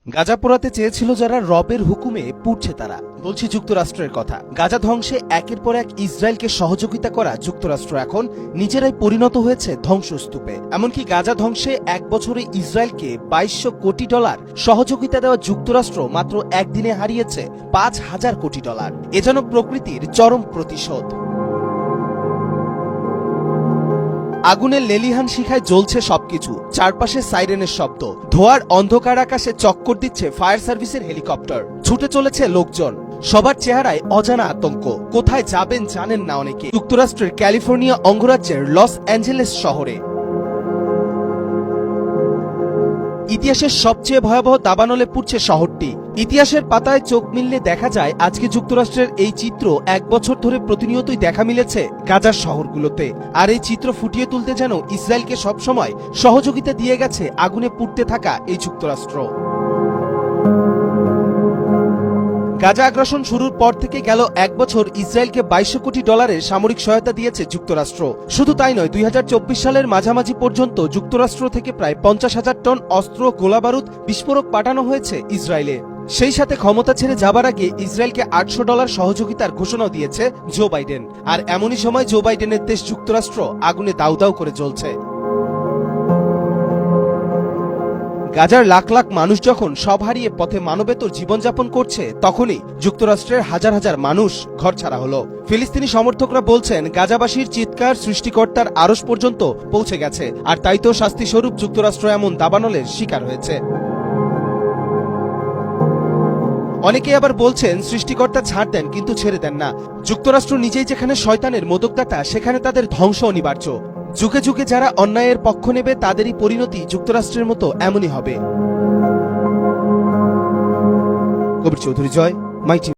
গাজা পোড়াতে চেয়েছিল যারা, রবের হুকুমে পুড়ছে তারা। বলছি যুক্তরাষ্ট্রের কথা। গাজা ধ্বংসে একের পর এক ইসরায়েলকে সহযোগিতা করা যুক্তরাষ্ট্র এখন নিজেরাই পরিণত হয়েছে ধ্বংসস্তূপে। এমনকি গাজা ধ্বংসে এক বছরে ইসরায়েলকে $2200 কোটি সহযোগিতা দেওয়া যুক্তরাষ্ট্র মাত্র একদিনে হারিয়েছে $5000 কোটি। এ যেন প্রকৃতির চরম প্রতিশোধ। আগুনের লেলিহান শিখায় জ্বলছে সবকিছু, চারপাশে সাইরেনের শব্দ, ধোয়ার অন্ধকার আকাশে চক্কর দিচ্ছে ফায়ার সার্ভিসের হেলিকপ্টার, ছুটে চলেছে লোকজন, সবার চেহারায় অজানা আতঙ্ক। কোথায় যাবেন জানেন না অনেকে। যুক্তরাষ্ট্রের ক্যালিফোর্নিয়া অঙ্গরাজ্যের লস অ্যাঞ্জেলেস শহরে ইতিহাসের সবচেয়ে ভয়াবহ দাবানলে পুড়ছে শহরটি। ইতিহাসের পাতায় চোখ মিললে দেখা যায় আজকে যুক্তরাষ্ট্রের এই চিত্র এক বছর ধরে প্রতিনিয়তই দেখা মিলেছে গাজার শহরগুলোতে। আর এই চিত্র ফুটিয়ে তুলতে যেন ইসরায়েলকে সবসময় সহযোগিতা দিয়ে গেছে আগুনে পুড়তে থাকা এই যুক্তরাষ্ট্র। গাজা আগ্রাসন শুরুর পর থেকে গেল এক বছর ইসরায়েলকে $2200 কোটি সামরিক সহায়তা দিয়েছে যুক্তরাষ্ট্র। শুধু তাই নয়, 2024 সালের মাঝামাঝি পর্যন্ত যুক্তরাষ্ট্র থেকে প্রায় 50,000 টন অস্ত্র, গোলাবারুদ, বিস্ফোরক পাঠানো হয়েছে ইসরায়েলে। সেই সাথে ক্ষমতা ছেড়ে যাবার আগে ইসরায়েলকে $800 সহযোগিতার ঘোষণাও দিয়েছে জো বাইডেন। আর এমনই সময় জো বাইডেনের দেশ যুক্তরাষ্ট্র আগুনে দাউ দাউ করে জ্বলছে। গাজার লাখ লাখ মানুষ যখন সব হারিয়ে পথে মানবেতর জীবনযাপন করছে, তখনই যুক্তরাষ্ট্রের হাজার হাজার মানুষ ঘরছাড়া হলো। ফিলিস্তিনি সমর্থকরা বলছেন গাজাবাসীর চিৎকার সৃষ্টিকর্তার আরশ পর্যন্ত পৌঁছে গেছে, আর তাই তো শাস্তিস্বরূপ যুক্তরাষ্ট্র এমন দাবানলের শিকার হয়েছে। অনেকে আবার বলছেন সৃষ্টিকর্তা ছাড় দেন কিন্তু ছেড়ে দেন না। যুক্তরাষ্ট্র নিজেই যেখানে শয়তানের মোদকদাতা, সেখানে তাদের ধ্বংস অনিবার্য। যুগে যুগে যারা অন্যায়ের পক্ষ নেবে তাদেরই পরিণতি যুক্তরাষ্ট্রের মতো এমনই হবে। কবির চৌধুরী, জয়, মাই টিভি।